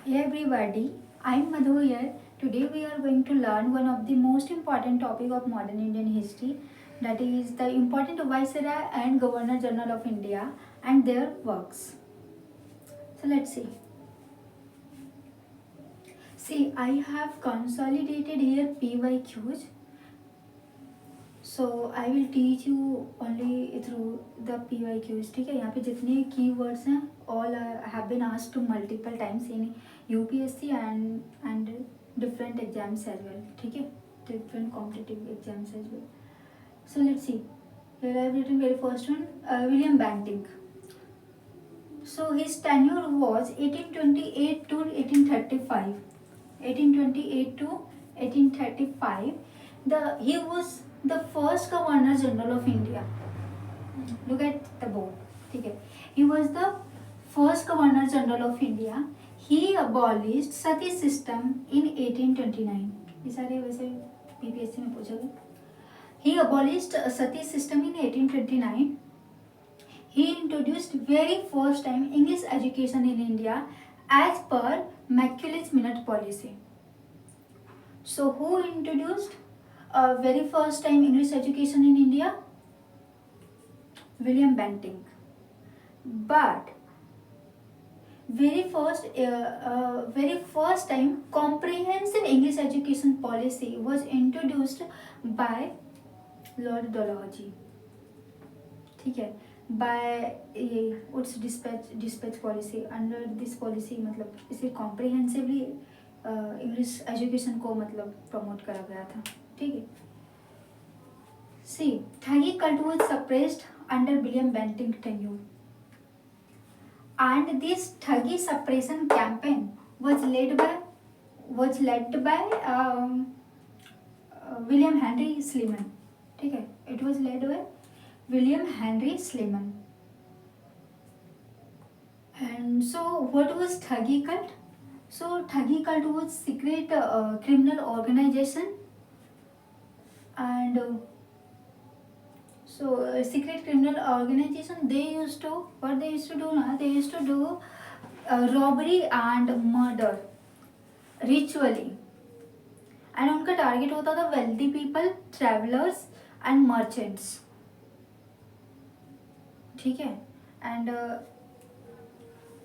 Hey everybody, I'm Madhu here. Today we are going to learn one of the most important topic of modern Indian history, that is the important Viceroy and Governor General of India and their works. So let's see. See, I have consolidated here PYQs. So I will teach you only through the PYQs. ठीक है, यहाँ पे जितने keywords हैं all have been asked to multiple times in UPSC and different exams as well. ठीक है, different competitive exams as well. So let's see. Here I have written very first one, William Bentinck. So his tenure was 1828 to 1835. 1828 to 1835. He was the first Governor General of India. Look at the board. ठीक है. He was the first Governor General of India. He abolished sati system in 1829. ये सारे वैसे PPSC में पूछा गया. He abolished sati system in 1829. He introduced very first time English education in India as per Macaulay's Minute policy. So who introduced very first time English education in India? William Bentinck. But very first time comprehensive English education policy was introduced by Lord Dalhousie. ठीक है, by ये Wood's dispatch policy. Under this policy मतलब इसे comprehensively English education को मतलब promote करा गया था. ठीक है. सी, Thagi cult was suppressed under William Bentinck tenure, and this Thagi suppression campaign was led by William Henry Sleeman. ठीक है, it was led by William Henry Sleeman. And so what was Thagi cult? So Thagi cult was secret criminal organization, and secret criminal organization, they used to do robbery and murder ritually, and उनका target होता था wealthy people, travelers and merchants. ठीक है. And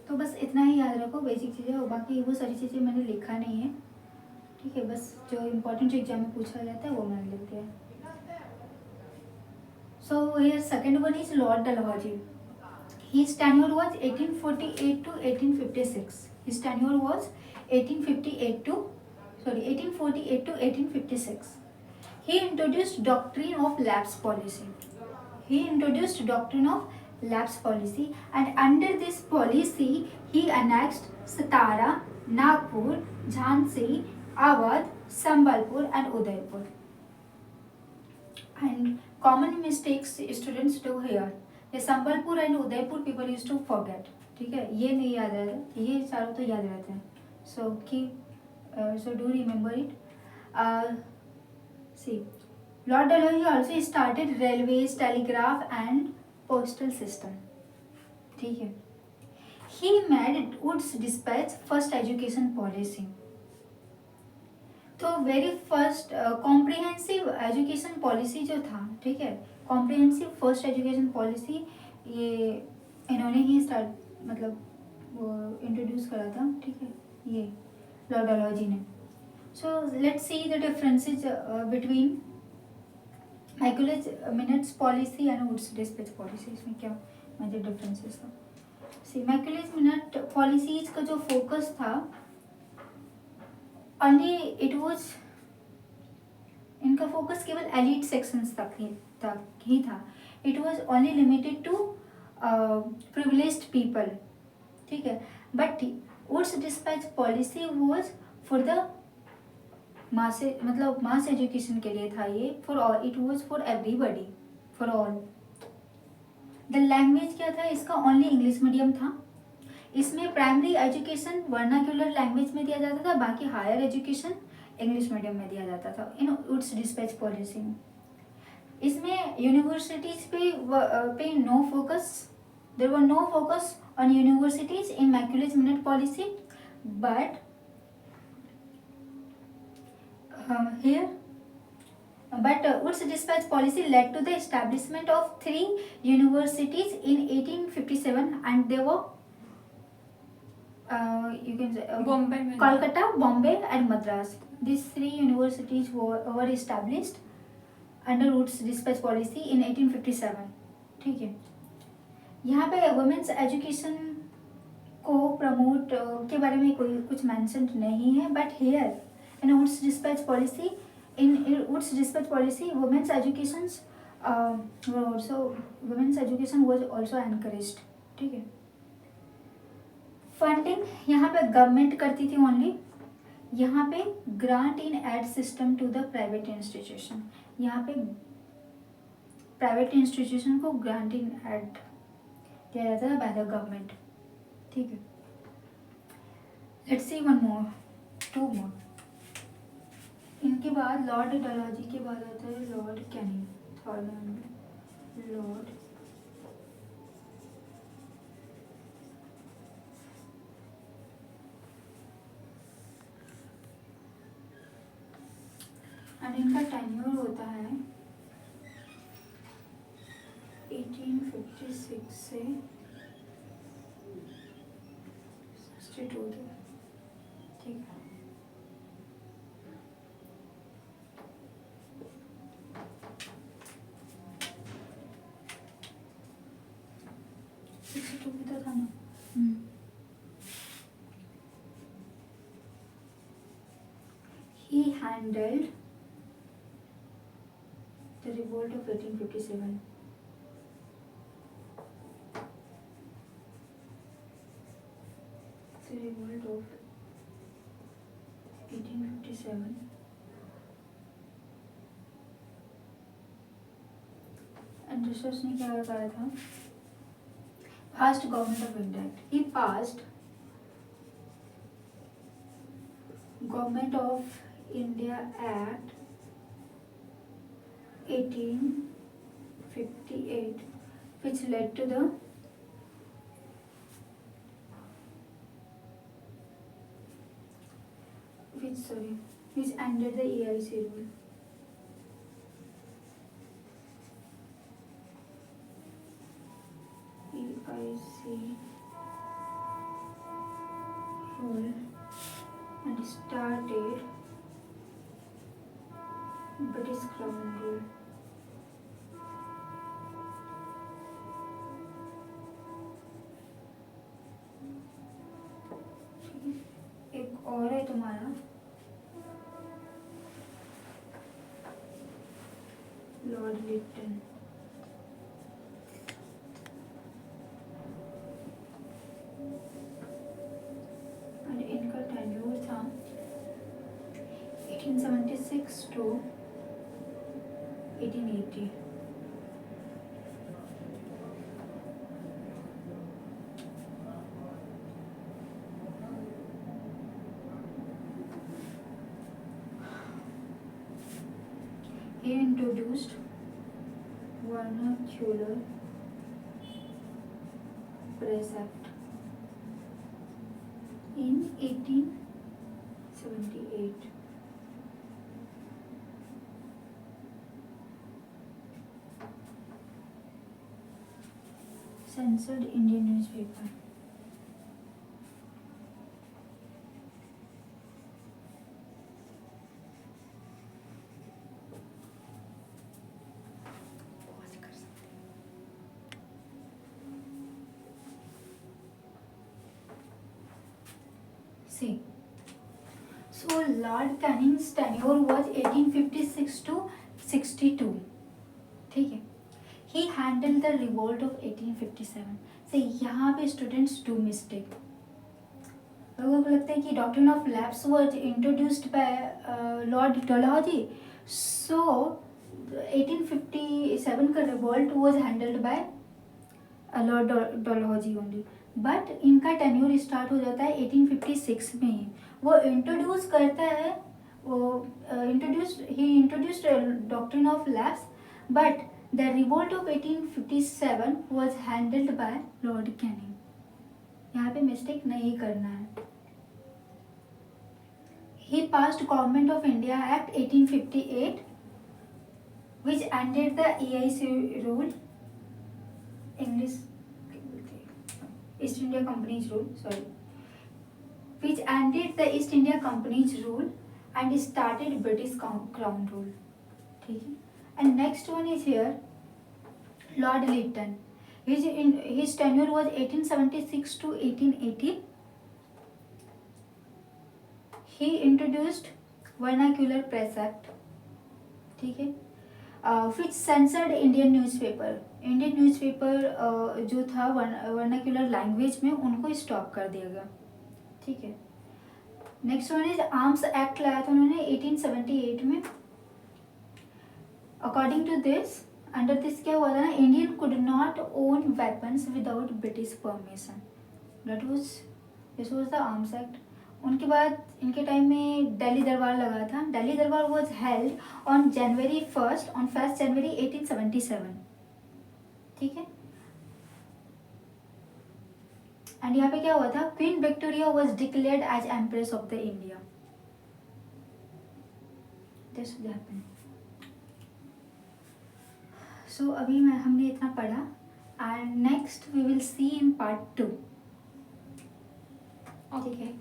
तो बस इतना ही याद रखो बेसिक चीज़ें, और बाकी वो सारी चीज़ें मैंने लिखा नहीं है. ठीक है, बस जो इम्पोर्टेंट एग्जाम में पूछा जाता है वो मैंने लिख दिया. So here second one is Lord Dalhousie. His tenure was 1848 to 1856. His tenure was 1848 to 1856. He introduced doctrine of lapse policy. And under this policy he annexed Satara, Nagpur, Jhansi, Awadh, Sambalpur and Udaipur. And common mistakes students do here, ये Sambalpur and Udaipur people use to forget. ठीक है, ये नहीं याद रहता, ये सारों तो याद रहते हैं. So do remember it. See, Lord Dalhousie also started railways, telegraph and postal system. ठीक है. He made Wood's dispatch first education policy. तो very first comprehensive education policy जो था, ठीक है, कॉम्प्रिहेंसिव फर्स्ट एजुकेशन पॉलिसी ये इन्होंने ही स्टार्ट मतलब वो इंट्रोड्यूस करा था. ठीक है, ये लॉर्ड डलहौजी ने. So let's see the differences between Macaulay's minutes policy and Wood's dispatch policy. इसमें क्या मेजर डिफरेंसेस था. सी, मैकुलेज मिनट पॉलिसीज का जो फोकस था, only it was, इनका फोकस केवल एलिट सेक्शंस तक ही था. It was only limited to privileged people. ठीक है, but Wood's dispatch policy was for the mass, मतलब मास एजुकेशन के लिए था ये. For all, it was for everybody, for all. The language क्या था इसका? ओनली इंग्लिश मीडियम था. इसमें प्राइमरी एजुकेशन वर्नाक्यूलर लैंग्वेज में दिया जाता था, बाकी हायर एजुकेशन इंग्लिश मीडियम में दिया जाता था इन वुड्स डिस्पैच पॉलिसी में. इसमें यूनिवर्सिटीज पे no focus, there were no focus on universities in Macaulay's minute policy. but here but Wood's dispatch policy led to the establishment of 3 universities in 1857, and they were you can say Kolkata, Bombay, and Madras. These 3 universities were established under Wood's dispatch policy in 1857. ठीक है, यहाँ पे women's education को promote के बारे में कोई कुछ मेंशन नहीं है, but here in Wood's dispatch policy in Wood's dispatch policy women's education was also encouraged. ठीक है, फंडिंग यहाँ पे गवर्नमेंट करती थी ओनली. यहाँ पे grant in aid system to the private institution, यहाँ पे प्राइवेट इंस्टीट्यूशन को ग्रांट इन एड किया जाता है बाय द गवर्नमेंट. ठीक है, लेट्स सी वन मोर, 2 मोर. इनके बाद लॉर्ड डलहौजी के बाद आता है Lord Canning. Third number Lord and इनका टेन्योर होता है 1856 से 62 तक. ठीक है, था ना. He handled the revolt of 1857. The revolt of 1857. And research ने क्या बताया था? Passed Government of India Act. He passed Government of India Act 1858, which led to the which ended the EIC rule. EIC rule and started British Crown rule. एक और है तुम्हारा Lord Lipton. और इनका टेन्योर था 1876 to 1880. He introduced vernacular press act in 1878. Censored Indian newspaper. See, so Lord Canning's tenure was 1856 to 62. ठीक है, he handled the revolt of 1857. से यहाँ पे students do mistake. लोगों को लगता है कि doctrine of lapse was introduced by Lord Dalhousie. So 1857 का revolt was handled by Lord Dalhousie only. But इनका टेन्योर स्टार्ट हो जाता है 1856 में ही. वो इंट्रोड्यूस करता है, वो introduced doctrine of lapse, but the revolt of 1857 was handled by Lord Canning. यहाँ पे मिस्टेक नहीं करना है. he passed Government of India Act 1858, which ended the EIC rule, English East India Company's rule, sorry, which ended the East India Company's rule and started British Crown rule. ठीक है. And next one is here, Lord Lytton. His tenure was 1876 to 1880. He introduced Vernacular Press Act. ठीक है. Which censored Indian newspaper. Indian newspaper जो था vernacular language में उनको stop कर दिया गया. ठीक है. Next one is Arms Act लाया था उन्होंने 1878 में. According to this, under this क्या हुआ था ना, Indian could not own weapons without British permission. This was the Arms Act. उनके बाद इनके टाइम में दिल्ली दरबार लगा था. Delhi Darbar was held on first January 1877. ठीक है. एंड यहाँ पे क्या हुआ था, Queen Victoria was declared as Empress of the India. This happened. सो अभी हमने इतना पढ़ा and next we will see in part 2. ठीक है.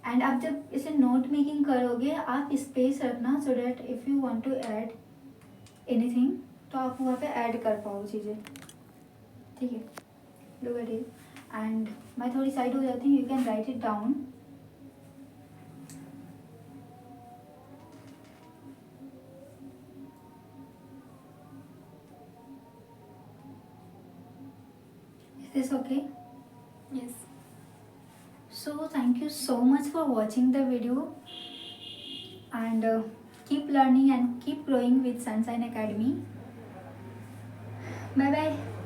एंड आप जब इसे नोट मेकिंग करोगे आप स्पेस रखना, so that if you want to add anything तो आप वहाँ पे ऐड कर पाओ चीज़ें. ठीक है. Look at it. एंड मैं थोड़ी साइड हो जाती हूँ, you can write it down. Is this okay? Yes. So thank you so much for watching the video, and keep learning and keep growing with Sunshine Academy. Bye bye.